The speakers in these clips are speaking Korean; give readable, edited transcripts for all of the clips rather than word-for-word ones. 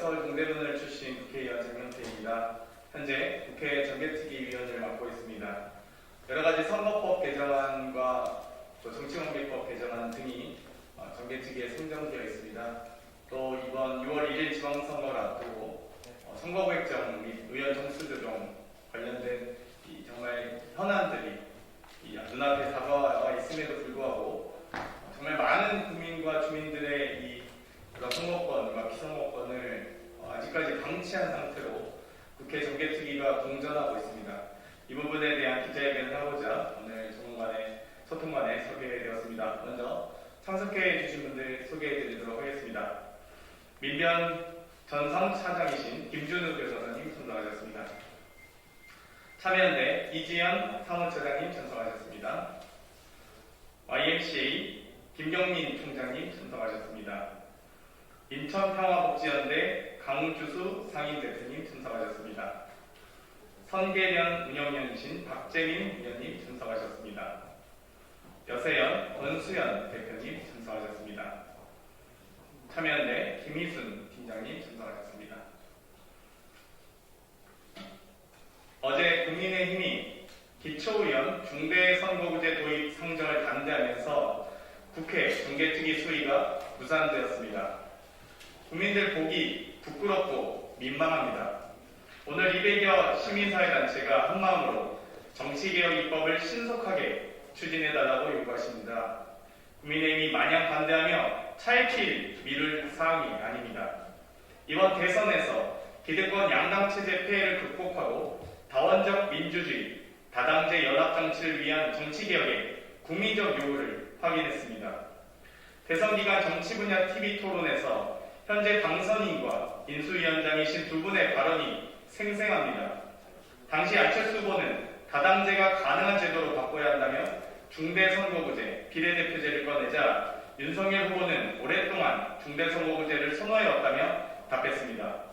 서울 동대문을 출신 국회의원 정경태입니다. 현재 국회 정개특위위원을 맡고 있습니다. 여러가지 선거법 개정안과 정치관계법 개정안 등이 정개특위에 상정되어 있습니다. 또 이번 6월 1일 지방선거를 앞두고 선거구획정 및 의원 정수 조정 관련된 정말 현안들이 눈앞에 다가와 있음에도 불구하고 정말 많은 국민과 주민들의 그런 선거권과 피선거권을 아직까지 방치한 상태로 국회 정개특위가 공전하고 있습니다. 이 부분에 대한 기자회견을 하고자 오늘 전문간의 소통관에 소개되었습니다. 먼저 참석해 주신 분들 소개해 드리도록 하겠습니다. 민변 전 사무차장이신 김준우 교사님 참석하셨습니다. 참여연대 이지연 사무처장님 참석하셨습니다. YMCA 김경민 총장님 참석하셨습니다. 인천평화복지연대 강주수 상임대표님 참석하셨습니다. 선계련 운영위원이신 박재민 위원님 참석하셨습니다. 여세연 권수연 대표님 참석하셨습니다. 참여연대 김희순 팀장님 참석하셨습니다. 어제 국민의힘이 기초의원 중대선거구제 도입 상정을 반대하면서 국회 정개특위 수위가 무산되었습니다. 국민들 보기 부끄럽고 민망합니다. 오늘 200여 시민사회단체가 한마음으로 정치개혁 입법을 신속하게 추진해달라고 요구하십니다. 국민의힘이 마냥 반대하며 차일피일 미룰 사항이 아닙니다. 이번 대선에서 기득권 양당체제 폐해를 극복하고 다원적 민주주의, 다당제 연합정치를 위한 정치개혁의 국민적 요구를 확인했습니다. 대선 기간 정치 분야 TV 토론에서 현재 당선인과 인수위원장이신 두 분의 발언이 생생합니다. 당시 안철수 후보는 다당제가 가능한 제도로 바꿔야 한다며 중대선거구제, 비례대표제를 꺼내자 윤석열 후보는 오랫동안 중대선거구제를 선호해왔다며 답했습니다.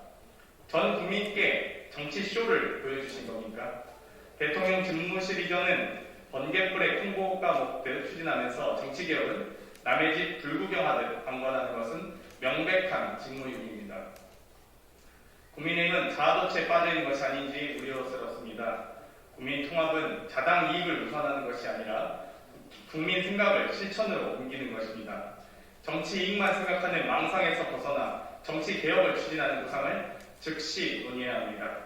전 국민께 정치쇼를 보여주신 겁니까? 대통령 집무실 이전은 번갯불에 풍보가 먹듯 추진하면서 정치개혁은 남의 집 불구경하듯 방관하는 것은 명백한 직무유기입니다. 국민의힘은 자아도취에 빠져있는 것이 아닌지 우려스럽습니다. 국민 통합은 자당 이익을 우선하는 것이 아니라 국민 생각을 실천으로 옮기는 것입니다. 정치 이익만 생각하는 망상에서 벗어나 정치 개혁을 추진하는 구상을 즉시 논의해야 합니다.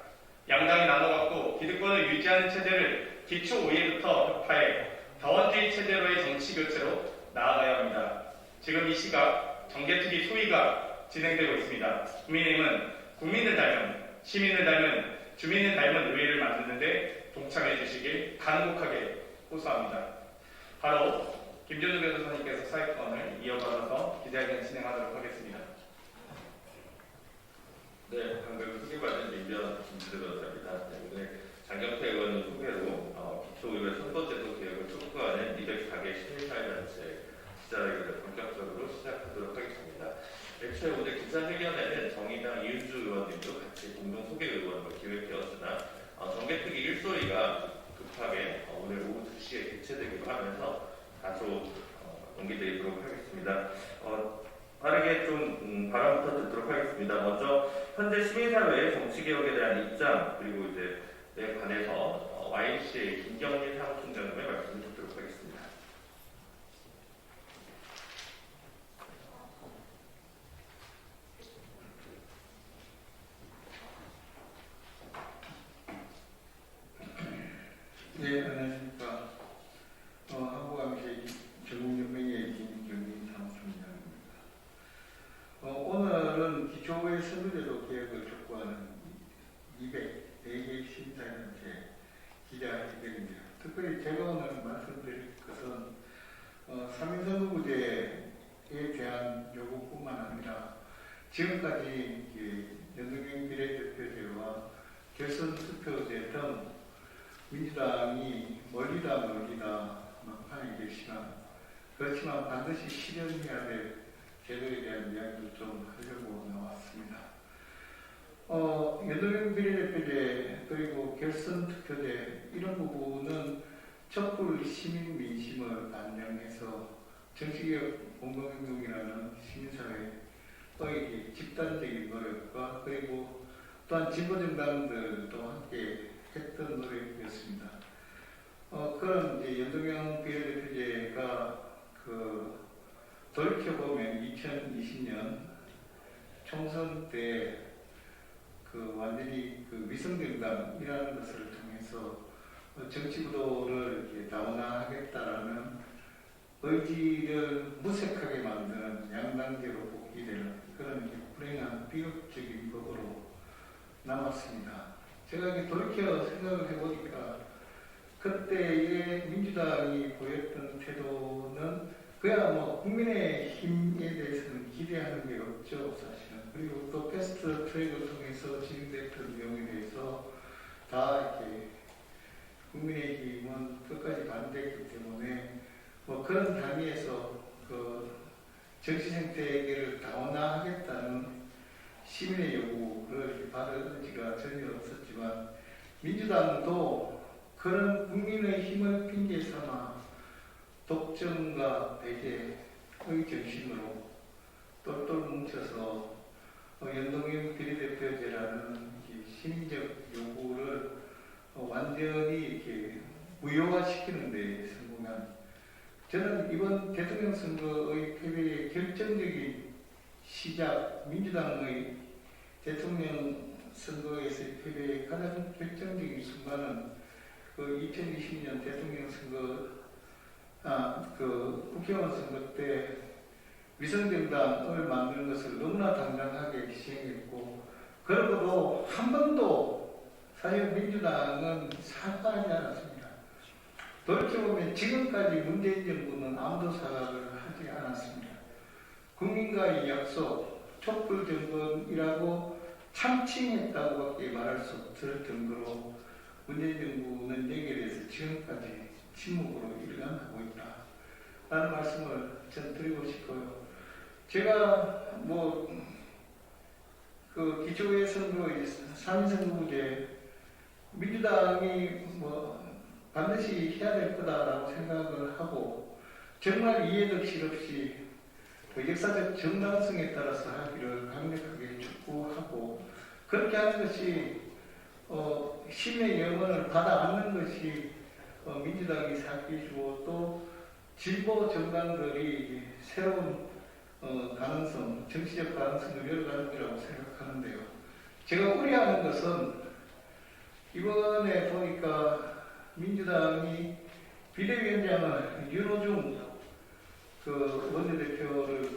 양당이 나눠갖고 기득권을 유지하는 체제를 기초 의회부터 혁파해 다원주의 체제로의 정치 교체로 나아가야 합니다. 지금 이 시각 정개특위 소위가 진행되고 있습니다. 국민의힘은 국민을 닮은, 시민을 닮은, 주민을 닮은 의회를 만드는데 동참해 주시길 간곡하게 호소합니다. 바로 김준우 변호사님께서 사회권을 이어받아서 기자회견 진행하도록 하겠습니다. 네, 방금 소개받은 민변 김준우 변호사입니다. 오늘 장경태 의원 소개로 기초의회 선거제도 개혁을 촉구하는 204개 시민사회단체 기자회견을 본격적으로 시작하도록 하겠습니다. 애초에 오늘 기자회견에는 정의당 이은주 의원님도 같이 공동 소개 의원으로 기획되었으나 정개특위 1소위가 급하게 오늘 오후 2시에 개최되기로 하면서 다소 넘기드리도록 하겠습니다. 빠르게 좀 발언부터 듣도록 하겠습니다. 먼저 현재 시민사회의 정치개혁에 대한 입장 그리고 이제 관해서 YMCA 김경민 사무총장님의 말씀을 듣도록 하겠습니다. 네, 안녕하십니까. 한국암시 전국연맹의 김경민 사무총장입니다. 오늘은 기초의회 선거제도 개혁을 촉구하는 204개 시민사회단체 기자회견입니다. 특별히 제가 오늘 말씀드릴 것은 3인선거구제에 대한 요구뿐만 아니라 지금까지 연동형 비례대표제와 결선투표제 등 민주당이 멀리다 막판에 계시나 그렇지만 반드시 실현해야 될 제도에 대한 이야기를 좀 하려고 나왔습니다. 연동형 비례대표제 그리고 결선투표제 이런 부분은 촛불 시민 민심을 반영해서 정치개혁 공동행동이라는 시민사회 이렇게 집단적인 노력과 그리고 또한 진보정당들도 함께 했던 노력이었습니다. 그런 이제 연동형 비례대표제가 돌이켜보면 2020년 총선 때 완전히 위성정당이라는 것을 통해서 정치 구도를 이렇게 다원화하겠다라는 의지를 무색하게 만드는 양당제로 복귀되는 그런 불행한 비극적인 법으로 남았습니다. 제가 이렇게 돌이켜 생각을 해보니까 그때의 민주당이 보였던 태도는 그야 국민의힘에 대해서는 기대하는 게 없죠, 사실은. 그리고 또 패스트 트랙을 통해서 진행됐던 내용에 대해서 다 이렇게 국민의힘은 끝까지 반대했기 때문에 그런 단위에서 정치 생태계를 다원화하겠다는 시민의 요구를 받을 의지가 전혀 없었지만 민주당도 그런 국민의 힘을 핑계 삼아 독점과 배제의 정신으로 똘똘 뭉쳐서 연동형 비례대표제라는 시민적 요구를 완전히 이렇게 무효화시키는 데 성공한 저는 이번 대통령 선거의 패배의 결정적인 시작, 민주당의 대통령 선거에서의 패배의 가장 결정적인 순간은 2020년 대통령 선거, 국회의원 선거 때 위성정당을 만드는 것을 너무나 당당하게 시행했고, 그러고도 한 번도 사실 민주당은 사과하지 않았습니다. 돌이켜보면 지금까지 문재인 정부는 아무도 사과를 하지 않았습니다. 국민과의 약속, 촛불 정권이라고 참칭했다고밖에 말할 수 없을 정도로 문재인 정부는 여기에 대해서 지금까지 침묵으로 일관하고 있다 라는 말씀을 전 드리고 싶고요. 제가 기초예선거 3선거구제 민주당이 반드시 해야 될 거다라고 생각을 하고 정말 이해득실 없이 역사적 정당성에 따라서 하기를 강력하게 촉구하고 그렇게 하는 것이 시민의 영혼을 받아 안는 것이 민주당이 사기주고 또 진보 정당들이 새로운 가능성, 정치적 가능성을 열어가는 거라고 생각하는데요. 제가 우려하는 것은 이번에 보니까 민주당이 비대위원장을 윤호중 원내대표를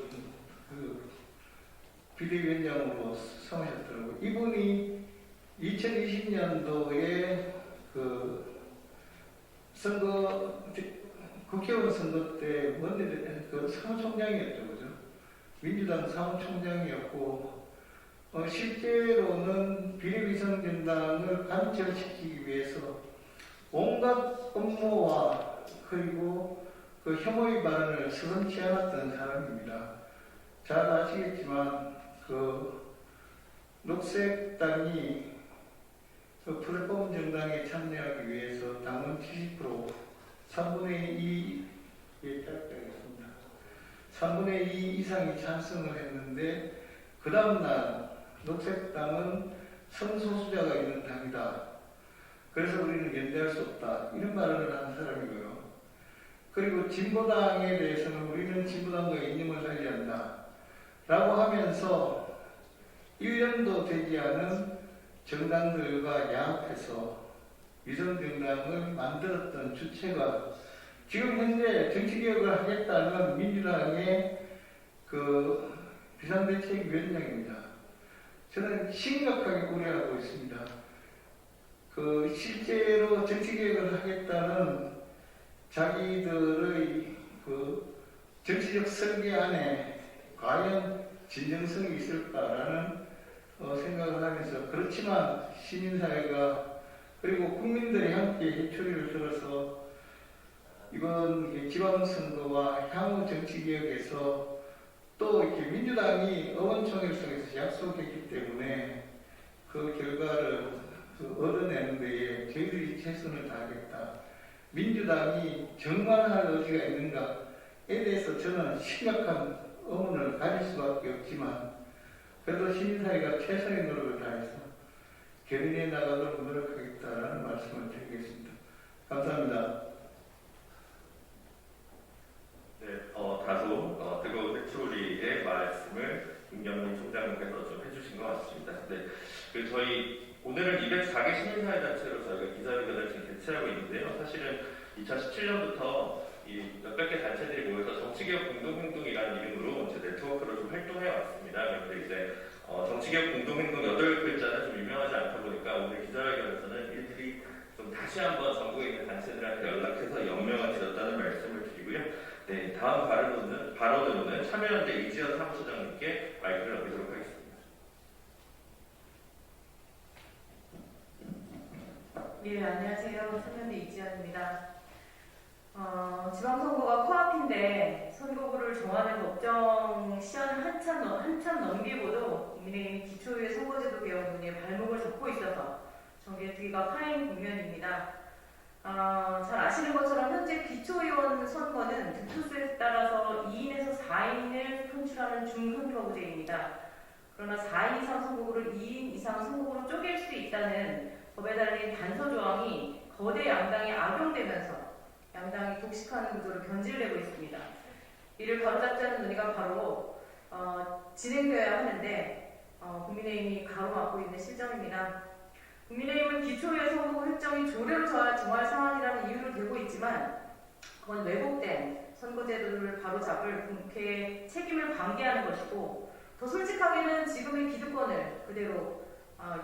비대위원장으로 삼으셨더라고요. 이분이 2020년도에 국회의원 선거 때 사무총장이었죠, 그죠? 민주당 사무총장이었고, 실제로는 비례위성정당을 관철시키기 위해서 온갖 업무와 그리고 혐오의 발언을 서슴지 않았던 사람입니다. 잘 아시겠지만 녹색당이 플랫폼 정당에 참여하기 위해서 당원 70% 3분의 2에 탈락했습니다. 3분의 2 이상이 찬성을 했는데 그 다음날 녹색당은 성소수자가 있는 당이다. 그래서 우리는 연대할 수 없다. 이런 발언을 한 사람이고요. 그리고 진보당에 대해서는 우리는 진보당과 이념을 달리한다. 라고 하면서 1년도 되지 않은 정당들과 야합해서 위성정당을 만들었던 주체가 지금 현재 정치개혁을 하겠다는 민주당의 비상대책위원장입니다. 저는 심각하게 우려하고 있습니다. 실제로 정치개혁을 하겠다는 자기들의 정치적 설계 안에 과연 진정성이 있을까라는 생각을 하면서 그렇지만 시민사회가 그리고 국민들이 함께 해초리를 들어서 이번 지방선거와 향후 정치개혁에서 또 이렇게 민주당이 의원총회에서 약속했기 때문에 그 결과를 얻어내는 데에 저희들이 최선을 다하겠다. 민주당이 정말할 의지가 있는가에 대해서 저는 심각한 의문을 가질 수밖에 없지만 그래도 시민사회가 최선의 노력을 다해서 개선해 나가도록 노력하겠다라는 말씀을 드리겠습니다. 감사합니다. 네, 다소 뜨거운 회초리의 말씀을 김경민 총장님께서 좀 해주신 것 같습니다. 네, 저희 오늘은 204개 시민사회단체로 저희가 기자회견을 지금 개최하고 있는데요. 사실은 2017년부터 이 몇백 개 단체들이 모여서 정치개혁 공동행동이라는 이름으로 이제 네트워크로 좀 활동해 왔습니다. 그런데 이제 정치개혁 공동행동 8글자는 좀 유명하지 않다 보니까 오늘 기자회견에서는 일일이 좀 다시 한번 전국에 있는 단체들한테 연락해서 연명을 드렸다는 말씀을 드리고요. 네, 다음 발언으로는 참여연대 이지연 사무처장님께 마이크를 넘기도록 하겠습니다. 예, 안녕하세요. 참여연대 이지연입니다. 지방선거가 코앞인데 선거구를 정하는 법정 시한을 한참 넘기고도 국민의힘 기초의회 선거제도 개혁 논의에 발목을 잡고 있어서 정개특위가 파행 국면입니다. 잘 아시는 것처럼 현재 기초의원 선거는 득표수에 따라서 2인에서 4인을 선출하는 중선거구제입니다. 그러나 4인 이상 선거구를 2인 이상 선거구로 쪼갤 수 있다는 법에 달린 단서 조항이 거대 양당에 악용되면서 양당이 독식하는 구조를 변질되고 있습니다. 이를 바로잡자는 논의가 바로 진행되어야 하는데 국민의힘이 가로막고 있는 실정입니다. 국민의힘은 기초의회 선거구 획정이 조례로 정할 상황이라는 이유를 들고 있지만 그건 왜곡된 선거제도를 바로잡을 국회의 책임을 방기하는 것이고 더 솔직하게는 지금의 기득권을 그대로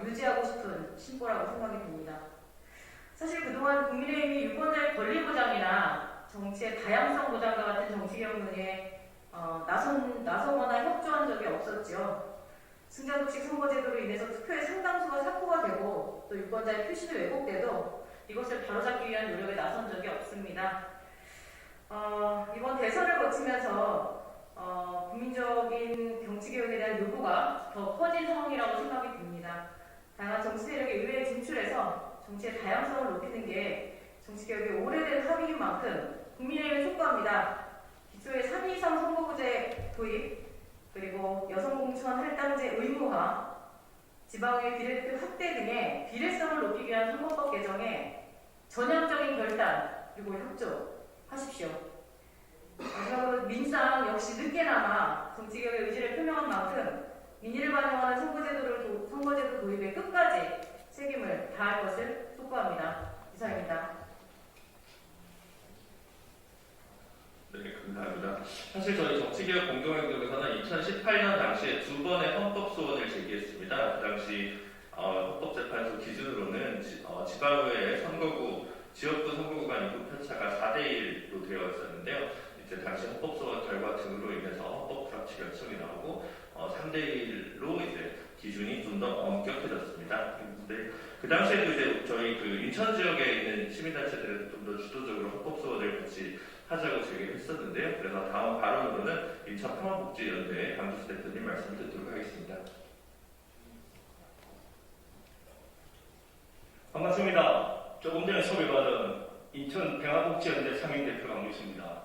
유지하고 싶은 신보라고 생각이 듭니다. 사실 그동안 국민의힘이 유권자의 권리 보장이나 정치의 다양성 보장과 같은 정치개혁 논의에 나서거나 협조한 적이 없었죠. 승자독식 선거제도로 인해서 투표의 상당수가 사포가 되고 또 유권자의 표심이 왜곡돼도 이것을 바로잡기 위한 노력에 나선 적이 없습니다. 이번 대선을 거치면서 국민적인 정치개혁에 대한 요구가 더 커진 상황이라고 생각이 듭니다. 다양한 정치 세력이 의회에 진출해서 정치의 다양성을 높이는 게 정치개혁의 오래된 합의인 만큼 국민의힘에 촉구합니다. 기초의 3인 이상 선거구제 도입, 그리고 여성공천 할당제 의무화, 지방의 비례대표 확대 등의 비례성을 높이기 위한 선거법 개정에 전향적인 결단 그리고 협조하십시오. 마지막으로 민주당 역시 늦게나마 정치개혁의 의지를 표명한 만큼 민의를 반영하는 선거제도 도입에 끝까지 책임을 다할 것을 촉구합니다. 이상입니다. 네, 감사합니다. 사실 저희 정치개혁 공동행동에서는 2018년 당시에 2번의 헌법소원을 제기했습니다. 그 당시 헌법재판소 기준으로는 지방의회 선거구, 지역구 선거구 간 인구 편차가 4대1로 되어 있었는데요. 이제 당시 헌법소원 결과 등으로 인해서 헌법 불합치 결정이 나오고 3대1로 이제 기준이 좀 더 엄격해졌습니다. 근데 그 당시에도 이제 저희 그 인천 지역에 있는 시민단체들은 좀 더 주도적으로 헌법소원을 같이 하자고 제기를 했었는데요. 그래서 다음 발언으로는 인천평화복지연대 강주수 대표님 말씀 듣도록 하겠습니다. 반갑습니다. 조금 전에 소개받은 인천평화복지연대 상임대표 강주수입니다.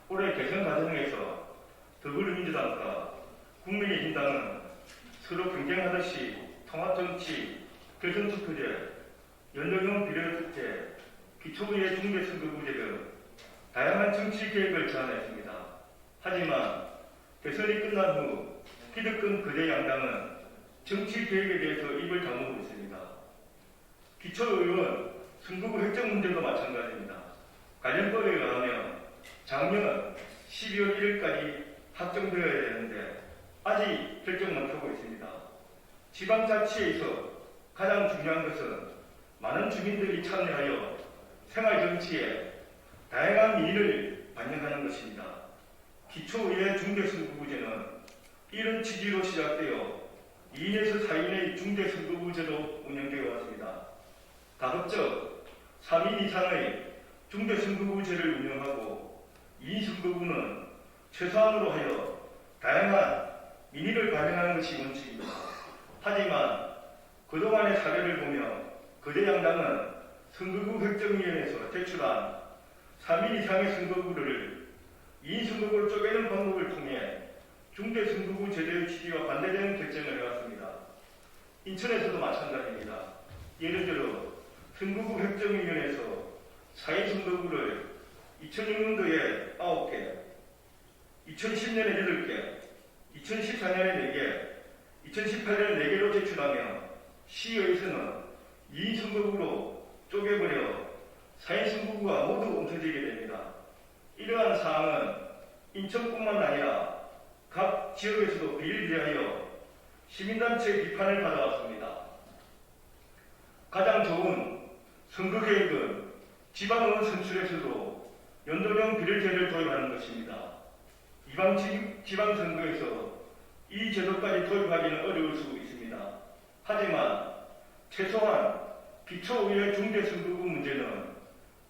올해 대선 과정에서 더불어민주당과 국민의힘당은 서로 경쟁하듯이 통합정치, 결선투표제, 연령형 비례대표제, 기초의회 중대선거구제 등 다양한 정치 계획을 제안했습니다. 하지만 대선이 끝난 후 기득권 거대 양당은 정치 계획에 대해서 입을 다무고 있습니다. 기초의원 선거구 획정 문제도 마찬가지입니다. 관련법에 의하면 작년 12월 1일까지 확정되어야 되는데 아직 결정만 펴고 있습니다. 지방자치에서 가장 중요한 것은 많은 주민들이 참여하여 생활정치에 다양한 민의를 반영하는 것입니다. 기초의회 중대선거구제는 이런 취지로 시작되어 2인에서 4인의 중대선거구제로 운영되어 왔습니다. 가급적 3인 이상의 중대선거구제를 운영하고 2인 선거구는 최소한으로 하여 다양한 민의를 반영하는 것이 원칙입니다. 하지만 그동안의 사례를 보면 거대 양당은 선거구 획정위원회에서 제출한 3인 이상의 선거구를 2인 선거구로 쪼개는 방법을 통해 중대선거구 제도의 취지와 반대되는 결정을 해왔습니다. 인천에서도 마찬가지입니다. 예를 들어 선거구 획정위원회에서 4인 선거구를 2006년도에 9개, 2010년에 8개, 2014년에 4개, 2018년에 4개로 제출하며 시의회에서는 2인 선거구로 쪼개버려 4인 선거구가 모두 엉켜지게 됩니다. 이러한 사항은 인천뿐만 아니라 각 지역에서도 비일비재하여 시민단체의 비판을 받아왔습니다. 가장 좋은 선거계획은 지방의원 선출에서도 연도형 비례제를 도입하는 것입니다. 이번 지방선거에서 이 제도까지 도입하기는 어려울 수 있습니다. 하지만 최소한 기초의회 중대선거구 문제는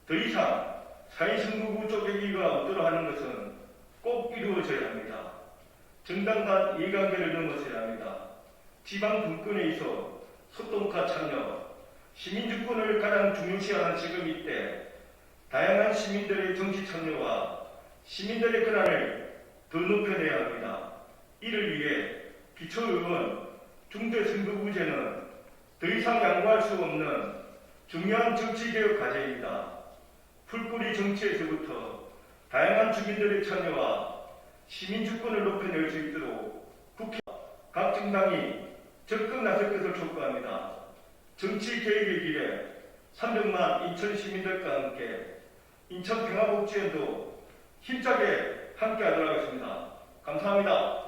더 이상 4인 선거구 쪼개기가 없도록 하는 것은 꼭 이루어져야 합니다. 정당 간 이해관계를 넘어서야 합니다. 지방 분권에 있어 소통과 참여, 시민주권을 가장 중요시하는 지금 이때 다양한 시민들의 정치 참여와 시민들의 권한을 더 높여내야 합니다. 이를 위해 기초의원 중대선거구제는 더 이상 양보할 수 없는 중요한 정치개혁 과제입니다. 풀뿌리 정치에서부터 다양한 주민들의 참여와 시민주권을 높여낼 수 있도록 국회와 각 정당이 적극 나설 것을 촉구합니다. 정치개혁의 길에 300만 인천 시민들과 함께 인천평화복지원도 힘차게 함께하도록 하겠습니다. 감사합니다.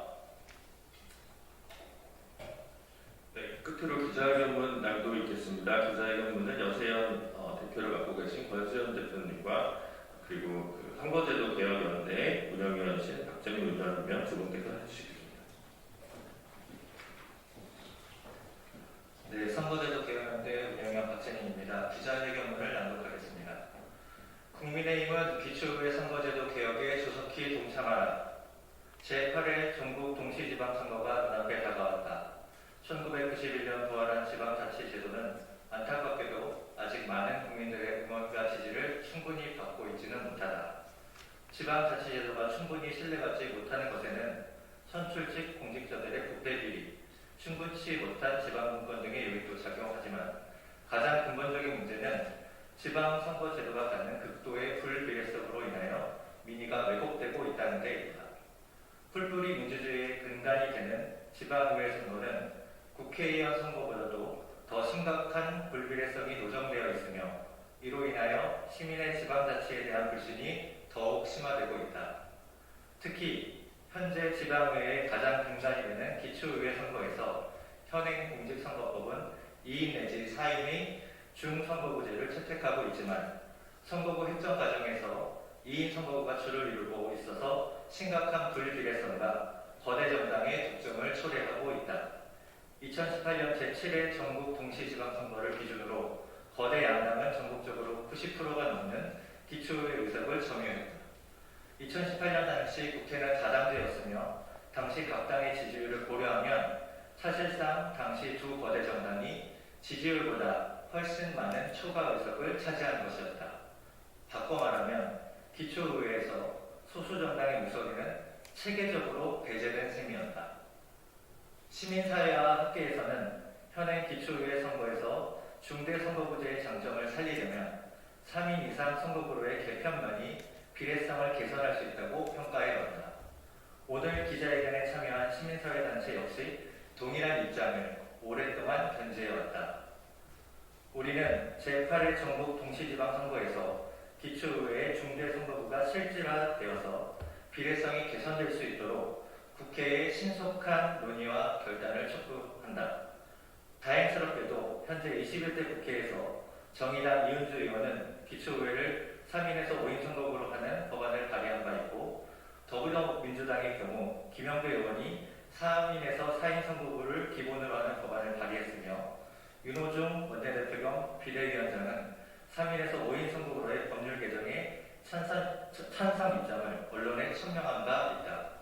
네, 끝으로 기자회견문 낭독 있겠습니다. 기자회견문은 여세현 대표를 맡고 계신 권수현 대표님과 그리고 그 선거제도 개혁연대 운영위원이신 박재민 위원이며 두 분께서 해주시겠습니다. 네, 선거제도 개혁연대 운영위원 박재민입니다. 기자회견문을 낭독하겠습니다. 국민의힘은 기초의회 선거제도 개혁에 조속히 동참하라. 제8회 전국 동시지방선거가 눈앞에 다가왔다. 1991년 부활한 지방자치제도는 안타깝게도 아직 많은 국민들의 응원과 지지를 충분히 받고 있지는 못하다. 지방자치제도가 충분히 신뢰받지 못하는 것에는 선출직 공직자들의 부패 비리, 충분치 못한 지방분권 등의 요인도 작용하지만 가장 근본적인 문제는 지방선거제도가 갖는 극도의 불비례성으로 인하여 민의가 왜곡되고 있다는 데입니다. 풀뿌리 민주주의의 근간이 되는 지방의회 선거는 국회의원 선거보다도 더 심각한 불비례성이 노정되어 있으며 이로 인하여 시민의 지방자치에 대한 불신이 더욱 심화되고 있다. 특히 현재 지방의회의 가장 근간이 되는 기초의회 선거에서 현행 공직선거법은 2인 내지 4인의 중선거구제를 채택하고 있지만 선거구 획정 과정에서 2인 선거구가 주를 이루고 있어서 심각한 불비례성과 거대 정당의 독점을 초래하고 있다. 2018년 제7회 전국 동시지방선거를 기준으로 거대 양당은 전국적으로 90%가 넘는 기초의회 의석을 점유했다. 2018년 당시 국회는 다당제였으며 당시 각 당의 지지율을 고려하면 사실상 당시 두 거대 정당이 지지율보다 훨씬 많은 초과 의석을 차지한 것이었다. 바꿔 말하면 기초의회에서 소수 정당의 의석에는 체계적으로 배제된 셈이었다. 시민사회와 학계에서는 현행 기초의회 선거에서 중대선거구제의 장점을 살리려면 3인 이상 선거구로의 개편만이 비례성을 개선할 수 있다고 평가해왔다. 오늘 기자회견에 참여한 시민사회단체 역시 동일한 입장을 오랫동안 견지해왔다. 우리는 제8회 전국 동시지방선거에서 기초의회의 중대선거구가 실질화되어서 비례성이 개선될 수 있도록 국회의 신속한 논의와 결단을 촉구한다. 다행스럽게도 현재 21대 국회에서 정의당 이은주 의원은 기초의회를 3인에서 5인 선거구로 하는 법안을 발의한 바 있고 더불어민주당의 경우 김영배 의원이 3인에서 4인 선거구를 기본으로 하는 법안을 발의했으며 윤호중 원내대표 겸 비대위원장은 3인에서 5인 선거구로의 법률 개정에 찬성 입장을 언론에 천명한 바 있다.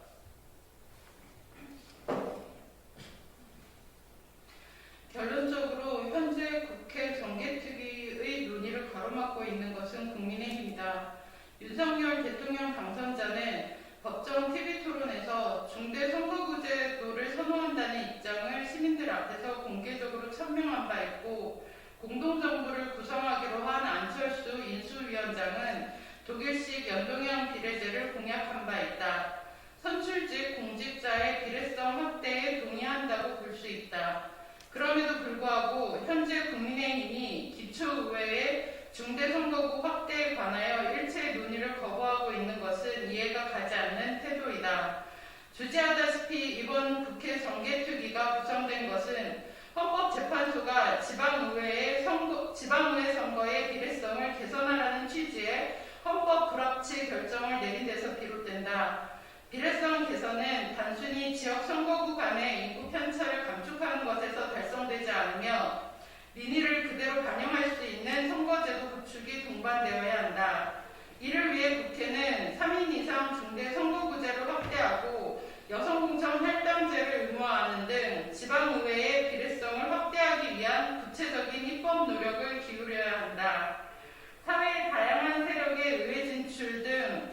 결론적으로 현재 국회 정개특위의 논의를 가로막고 있는 것은 국민의힘이다. 윤석열 대통령 당선자는 법정 TV 토론에서 중대 선거구제도를 선호한다는 입장을 시민들 앞에서 공개적으로 천명한 바 있고, 공동정부를 구성하기로 한 안철수 인수위원장은 독일식 연동형 비례제를 공약한 바 있다. 선출직 공직자의 비례성 확대에 동의한다고 볼 수 있다. 그럼에도 불구하고 현재 국민의힘이 기초의회의 중대선거구 확대에 관하여 일체의 논의를 거부하고 있는 것은 이해가 가지 않는 태도이다. 주지하다시피 이번 국회 정개특위가 구성된 것은 헌법재판소가 지방의회 선거의 비례성을 개선하라는 취지의 헌법 불합치 결정을 내린 데서 비롯된다. 비례성 개선은 단순히 지역 선거구 간의 인구 편차를 감축하는 것에서 달성되지 않으며 민의를 그대로 반영할 수 있는 선거제도 구축이 동반되어야 한다. 이를 위해 국회는 3인 이상 중대 선거구제를 확대하고 여성공천 할당제를 의무화하는 등 지방의회의 비례성을 확대하기 위한 구체적인 입법 노력을 기울여야 한다. 사회의 다양한 세력의 의회 진출 등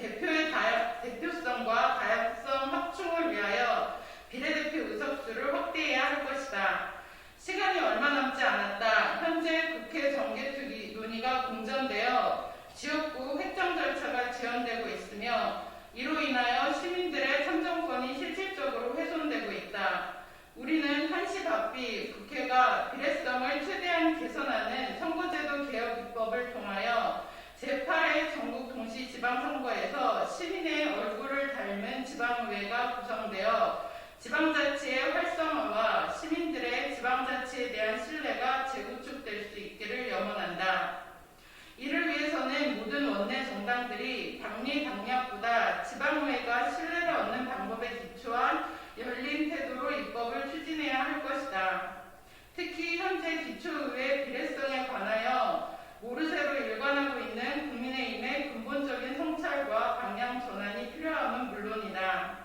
대표성과 다양성 확충을 위하여 비례대표 의석수를 확대해야 할 것이다. 시간이 얼마 남지 않았다. 현재 국회 정개특위 논의가 공전되어 지역구 획정 절차가 지연되고 있으며 이로 인하여 시민들의 참정권이 실질적으로 훼손되고 있다. 우리는 한시 바삐 국회가 비례성을 최대한 개선하는 선거제도 개혁 입법을 통하여 제8회 전국 동시지방선거에서 시민의 얼굴을 닮은 지방의회가 구성되어 지방자치의 활성화와 시민들의 지방자치에 대한 신뢰가 재구축될 수 있기를 염원한다. 이를 위해서는 모든 원내 정당들이 당리 당략보다 지방의회가 신뢰를 얻는 방법에 기초한 열린 태도로 입법을 추진해야 할 것이다. 특히 현재 기초의회 비례성에 관하여 모르쇠로 일관하고 있는 국민의힘의 근본적인 성찰과 방향 전환이 필요함은 물론이다.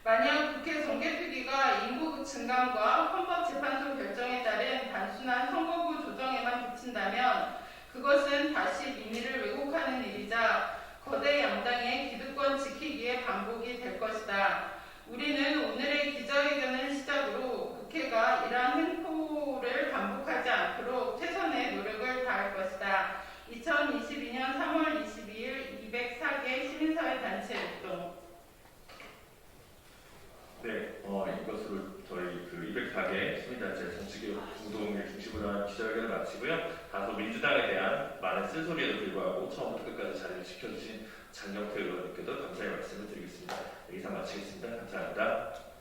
만약 국회 정개특위가 인구 증감과 헌법재판소 결정에 따른 단순한 선거구 조정에만 그친다면 그것은 다시 민의를 왜곡하는 일이자 거대 양당의 기득권 지키기의 반복이 될 것이다. 우리는 오늘의 기자회견을 시작으로 국회가 이러한 횡포를 반복하지 않도록 최선의 노력을 다할 것이다. 2022년 3월 22일 204개 시민사회단체 활동. 네, 이것으로 저희 204개 시민단체 정치개혁 운동의 중심으로 한 기자회견을 마치고요. 다소 민주당에 대한 많은 쓴소리에도 불구하고 처음부터 끝까지 자리를 지켜주신 장경태 의원님께도 감사의 말씀을 드리겠습니다. 이상 마치겠습니다. 감사합니다.